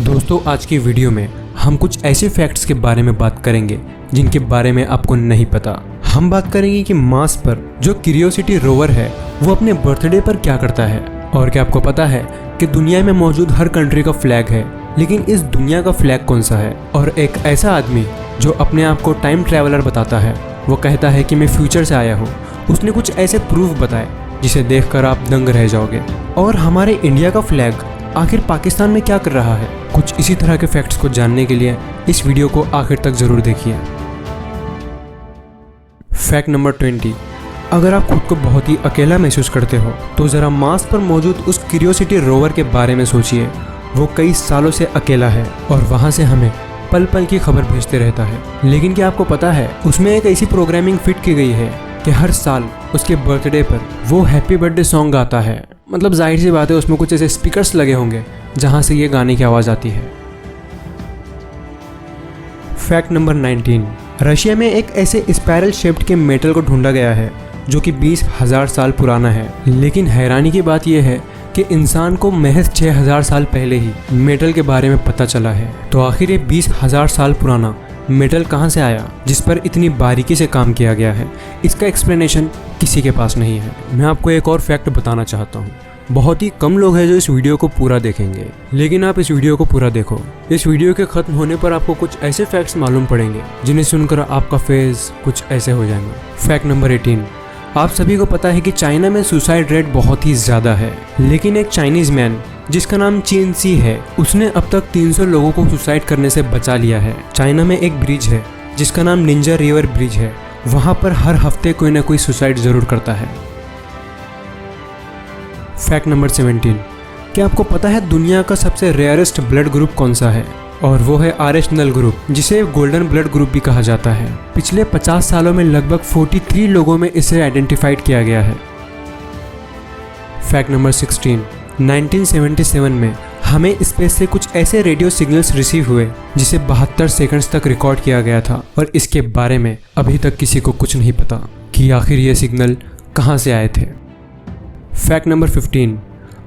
दोस्तों आज की वीडियो में हम कुछ ऐसे फैक्ट्स के बारे में बात करेंगे जिनके बारे में आपको नहीं पता। हम बात करेंगे कि मार्स पर जो क्यूरियोसिटी रोवर है वो अपने बर्थडे पर क्या करता है, और क्या आपको पता है कि दुनिया में मौजूद हर कंट्री का फ्लैग है, लेकिन इस दुनिया का फ्लैग कौन सा है। और एक ऐसा आदमी जो अपने आप को टाइम ट्रैवलर बताता है, वो कहता है कि मैं फ्यूचर से आया हूँ। उसने कुछ ऐसे प्रूफ बताए जिसे देखकर आप दंग रह जाओगे। और हमारे इंडिया का फ्लैग आखिर पाकिस्तान में क्या कर रहा है। कुछ इसी तरह के फैक्ट्स को जानने के लिए इस वीडियो को आखिर तक जरूर देखिए। Fact number 20। अगर आप खुद को बहुत ही अकेला महसूस करते हो तो ज़रा मार्स पर मौजूद उस क्यूरियोसिटी रोवर के बारे में सोचिए। वो कई सालों से अकेला है और वहाँ से हमें पल पल की खबर भेजते रहता है। लेकिन क्या आपको पता है उसमें एक ऐसी प्रोग्रामिंग फिट की गई है कि हर साल उसके बर्थडे पर वो हैप्पी बर्थडे सॉन्ग गाता है। मतलब जाहिर सी बात है उसमें कुछ ऐसे स्पीकर्स लगे होंगे जहां से ये गाने की आवाज़ आती है। Fact number 19। रशिया में एक ऐसे स्पाइरल शेप्ड के मेटल को ढूंढा गया है जो कि 20,000 साल पुराना है। लेकिन हैरानी की बात यह है कि इंसान को महज 6,000 साल पहले ही मेटल के बारे में पता चला है। तो आखिर ये 20,000 साल पुराना मेटल कहाँ से आया जिस पर इतनी बारीकी से काम किया गया है, इसका एक्सप्लेनेशन किसी के पास नहीं है। मैं आपको एक और फैक्ट बताना चाहता हूँ। बहुत ही कम लोग हैं जो इस वीडियो को पूरा देखेंगे, लेकिन आप इस वीडियो को पूरा देखो। इस वीडियो के खत्म होने पर आपको कुछ ऐसे फैक्ट्स मालूम पड़ेंगे जिन्हें सुनकर आपका फेस कुछ ऐसे हो जाएगा। Fact number 18। आप सभी को पता है कि चाइना में सुसाइड रेट बहुत ही ज़्यादा है, लेकिन एक चाइनीज़ मैन जिसका नाम चीन सी है, उसने अब तक 300 लोगों को सुसाइड करने से बचा लिया है। चाइना में एक ब्रिज है जिसका नाम निंजा रिवर ब्रिज है, वहाँ पर हर हफ्ते कोई ना कोई सुसाइड ज़रूर करता है। Fact number 17। क्या आपको पता है दुनिया का सबसे रेयरेस्ट ब्लड ग्रुप कौन सा है? और वो है RH नल ग्रुप, जिसे गोल्डन ब्लड ग्रुप भी कहा जाता है। पिछले 50 सालों में लगभग 43 लोगों में इसे आइडेंटिफाइड किया गया है। Fact number 16। 1977 में हमें स्पेस से कुछ ऐसे रेडियो सिग्नल्स रिसीव हुए जिसे 72 सेकंड्स तक रिकॉर्ड किया गया था, और इसके बारे में अभी तक किसी को कुछ नहीं पता कि आखिर ये सिग्नल कहाँ से आए थे। Fact number 15।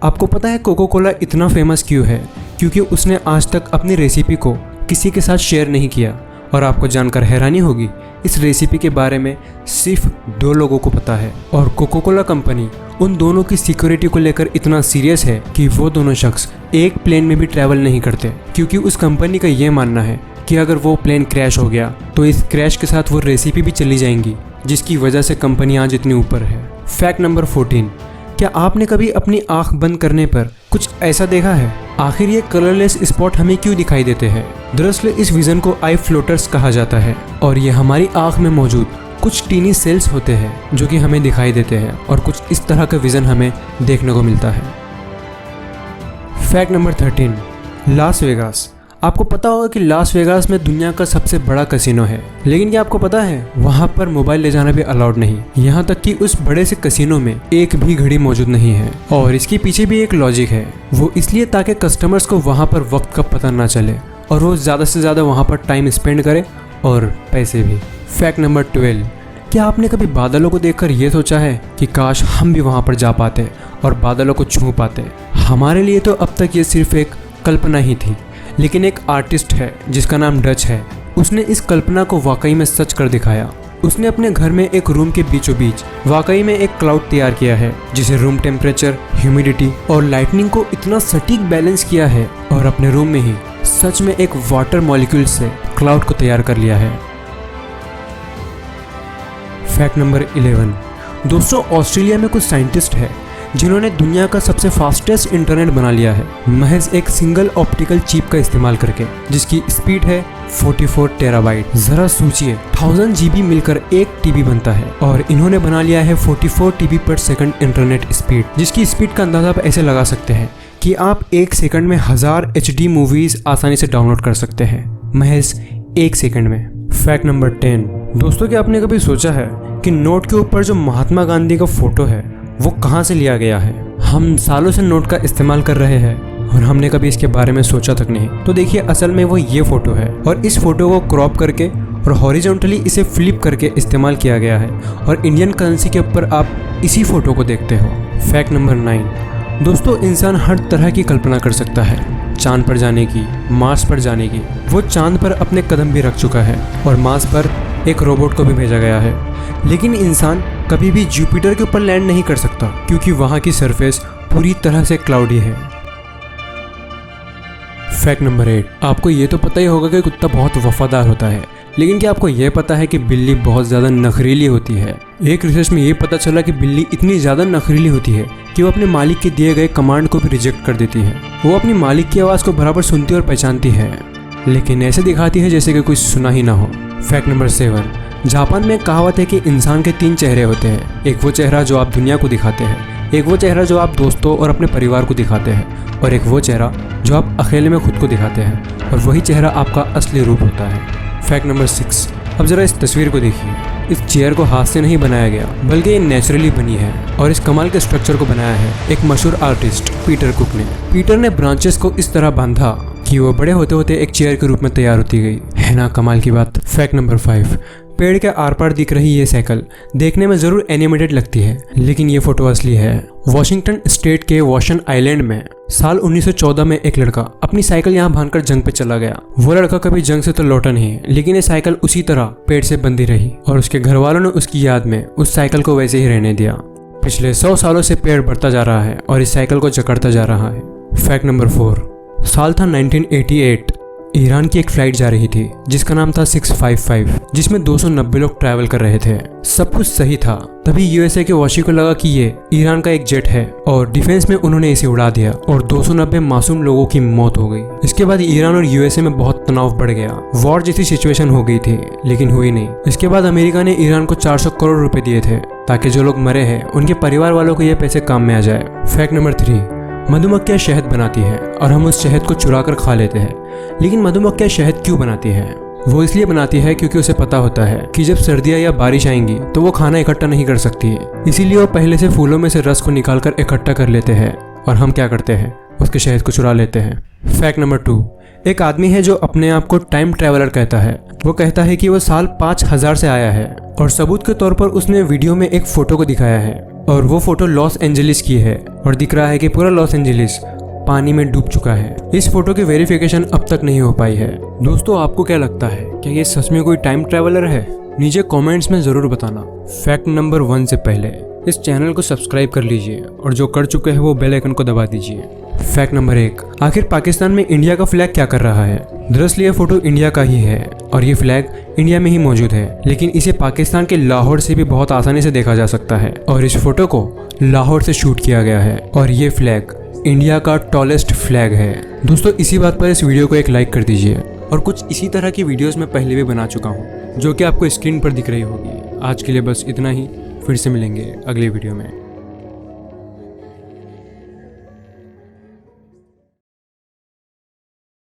आपको पता है कोको कोला इतना फेमस क्यों है? क्योंकि उसने आज तक अपनी रेसिपी को किसी के साथ शेयर नहीं किया। और आपको जानकर हैरानी होगी, इस रेसिपी के बारे में सिर्फ 2 लोगों को पता है। और कोको कोला कंपनी उन दोनों की सिक्योरिटी को लेकर इतना सीरियस है कि वो दोनों शख्स एक प्लेन में भी ट्रैवल नहीं करते, क्योंकि उस कंपनी का ये मानना है कि अगर वो प्लेन क्रैश हो गया तो इस क्रैश के साथ वो रेसिपी भी चली जाएंगी, जिसकी वजह से कंपनी आज इतनी ऊपर है। Fact number 14। क्या आपने कभी अपनी आंख बंद करने पर कुछ ऐसा देखा है? आखिर ये कलरलेस स्पॉट हमें क्यों दिखाई देते हैं? दरअसल इस विजन को आई फ्लोटर्स कहा जाता है, और ये हमारी आंख में मौजूद कुछ टीनी सेल्स होते हैं जो कि हमें दिखाई देते हैं, और कुछ इस तरह का विजन हमें देखने को मिलता है। Fact number 13। Las Vegas. आपको पता होगा कि लास वेगास में दुनिया का सबसे बड़ा कैसीनो है, लेकिन क्या आपको पता है वहाँ पर मोबाइल ले जाना भी अलाउड नहीं। यहाँ तक कि उस बड़े से कैसीनो में एक भी घड़ी मौजूद नहीं है, और इसके पीछे भी एक लॉजिक है। वो इसलिए ताकि कस्टमर्स को वहाँ पर वक्त का पता ना चले और वो ज़्यादा से ज़्यादा वहाँ पर टाइम स्पेंड करे, और पैसे भी। Fact number 12। क्या आपने कभी बादलों को देखकर ये सोचा है कि काश हम भी वहाँ पर जा पाते और बादलों को छू पाते? हमारे लिए तो अब तक ये सिर्फ एक कल्पना ही थी, लेकिन एक आर्टिस्ट है जिसका नाम डच है, उसने इस कल्पना को वाकई में सच कर दिखाया। उसने अपने घर में एक रूम के बीचों बीच वाकई में एक क्लाउड तैयार किया है, जिसे रूम टेम्परेचर, ह्यूमिडिटी और लाइटनिंग को इतना सटीक बैलेंस किया है, और अपने रूम में ही सच में एक वाटर मॉलिक्यूल से क्लाउड को तैयार कर लिया है। Fact number 11। दोस्तों ऑस्ट्रेलिया में कुछ साइंटिस्ट है जिन्होंने दुनिया का सबसे फास्टेस्ट इंटरनेट बना लिया है, महज एक सिंगल ऑप्टिकल चिप का इस्तेमाल करके, जिसकी स्पीड है 44 टेराबाइट। जरा सोचिए 1000 GB मिलकर एक टीबी बनता है, और इन्होंने बना लिया है 44 TB पर सेकंड इंटरनेट स्पीड, जिसकी स्पीड का अंदाजा आप ऐसे लगा सकते हैं कि आप 1 सेकंड में 1000 HD मूवीज आसानी से डाउनलोड कर सकते हैं, महज 1 सेकंड में। Fact number 10। दोस्तों क्या आपने कभी सोचा है कि नोट के ऊपर जो महात्मा गांधी का फोटो है वो कहाँ से लिया गया है? हम सालों से नोट का इस्तेमाल कर रहे हैं और हमने कभी इसके बारे में सोचा तक नहीं। तो देखिए असल में वो ये फोटो है, और इस फोटो को क्रॉप करके और हॉरिजॉन्टली इसे फ्लिप करके इस्तेमाल किया गया है, और इंडियन करेंसी के ऊपर आप इसी फोटो को देखते हो। Fact number 9। दोस्तों, इंसान हर तरह की कल्पना कर सकता है, चांद पर जाने की, मार्स पर जाने की। वो चांद पर अपने कदम भी रख चुका है और मार्स पर एक रोबोट को भी भेजा गया है। लेकिन इंसान कभी भी जुपिटर के ऊपर लैंड नहीं कर सकता क्योंकि वहाँ की सरफेस पूरी तरह से क्लाउडी है। फैक्ट नंबर 8, आपको ये तो पता ही होगा कि कुत्ता बहुत वफादार होता है, लेकिन क्या आपको यह पता है कि बिल्ली बहुत ज़्यादा नखरीली होती है। एक रिसर्च में ये पता चला कि बिल्ली इतनी ज़्यादा नखरीली होती है कि वो अपने मालिक के दिए गए कमांड को भी रिजेक्ट कर देती है। वो अपनी मालिक की आवाज़ को बराबर सुनती और पहचानती है, लेकिन ऐसे दिखाती है जैसे कि कोई सुना ही ना हो। फैक्ट नंबर 7, जापान में कहावत है कि इंसान के 3 चेहरे होते हैं। एक वो चेहरा जो आप दुनिया को दिखाते हैं, एक वो चेहरा जो आप दोस्तों और अपने परिवार को दिखाते हैं, और एक वो चेहरा जो आप अकेले में खुद को दिखाते हैं, और वही चेहरा आपका असली रूप होता है। फैक्ट नंबर 6, अब ज़रा इस तस्वीर को देखिए। इस चेयर को हाथ से नहीं बनाया गया बल्कि ये नेचुरली बनी है और इस कमाल के स्ट्रक्चर को बनाया है एक मशहूर आर्टिस्ट पीटर कुक ने। पीटर ने ब्रांचेस को इस तरह बांधा कि वो बड़े होते होते एक चेयर के रूप में तैयार होती गई। है ना कमाल की बात। फैक्ट नंबर 5, पेड़ के आर पार दिख रही ये साइकिल देखने में जरूर एनिमेटेड लगती है, लेकिन ये फोटो असली है। वॉशिंगटन स्टेट के वॉशन आइलैंड में साल 1914 में एक लड़का अपनी साइकिल यहाँ बांधकर जंग पे चला गया। वो लड़का कभी जंग से तो लौटा नहीं, लेकिन ये साइकिल उसी तरह पेड़ से बंधी रही और उसके घर वालों ने उसकी याद में उस साइकिल को वैसे ही रहने दिया। पिछले 100 सालों से पेड़ बढ़ता जा रहा है और इस साइकिल को जकड़ता जा रहा है। फैक्ट नंबर 4, साल था 1988। ईरान की एक फ्लाइट जा रही थी जिसका नाम था 655, जिसमें 290 लोग ट्रैवल कर रहे थे। सब कुछ सही था, तभी यूएसए के वॉशी को लगा कि ये ईरान का एक जेट है और डिफेंस में उन्होंने इसे उड़ा दिया और 290 मासूम लोगों की मौत हो गई। इसके बाद ईरान और यूएसए में बहुत तनाव बढ़ गया, वॉर जैसी सिचुएशन हो गई थी, लेकिन हुई नहीं। इसके बाद अमेरिका ने ईरान को 400 करोड़ रुपए दिए थे ताकि जो लोग मरे हैं उनके परिवार वालों को ये पैसे काम में आ जाए। फैक्ट नंबर 3, मधुमक्खियां शहद बनाती है और हम उस शहद को चुरा कर खा लेते हैं, लेकिन मधुमक्खियां शहद क्यों बनाती है? वो इसलिए बनाती है क्योंकि उसे पता होता है कि जब सर्दियां या बारिश आएंगी तो वो खाना इकट्ठा नहीं कर सकती है, इसीलिए वो पहले से फूलों में से रस को निकाल कर इकट्ठा कर लेते हैं और हम क्या करते हैं, उसके शहद को चुरा लेते हैं। फैक्ट नंबर 2, एक आदमी है जो अपने आप को टाइम ट्रैवलर कहता है। वो कहता है कि वो साल 5000 से आया है और सबूत के तौर पर उसने वीडियो में एक फोटो को दिखाया है और वो फोटो लॉस एंजलिस की है और दिख रहा है कि पूरा लॉस एंजलिस पानी में डूब चुका है। इस फोटो की वेरिफिकेशन अब तक नहीं हो पाई है। दोस्तों, आपको क्या लगता है, क्या ये सच में कोई टाइम ट्रैवलर है? नीचे कमेंट्स में जरूर बताना। फैक्ट नंबर 1 से पहले इस चैनल को सब्सक्राइब कर लीजिए और जो कर चुके हैं वो बेल आइकन को दबा दीजिए। फैक्ट नंबर 1, आखिर पाकिस्तान में इंडिया का फ्लैग क्या कर रहा है? दरअसल ये फोटो इंडिया का ही है और ये फ्लैग इंडिया में ही मौजूद है, लेकिन इसे पाकिस्तान के लाहौर से भी बहुत आसानी से देखा जा सकता है और इस फोटो को लाहौर से शूट किया गया है और ये फ्लैग इंडिया का टॉलेस्ट फ्लैग है। दोस्तों, इसी बात पर इस वीडियो को एक लाइक कर दीजिए और कुछ इसी तरह की वीडियोस मैं पहले भी बना चुका हूँ जो कि आपको स्क्रीन पर दिख रही होगी। आज के लिए बस इतना ही, फिर से मिलेंगे अगली वीडियो में।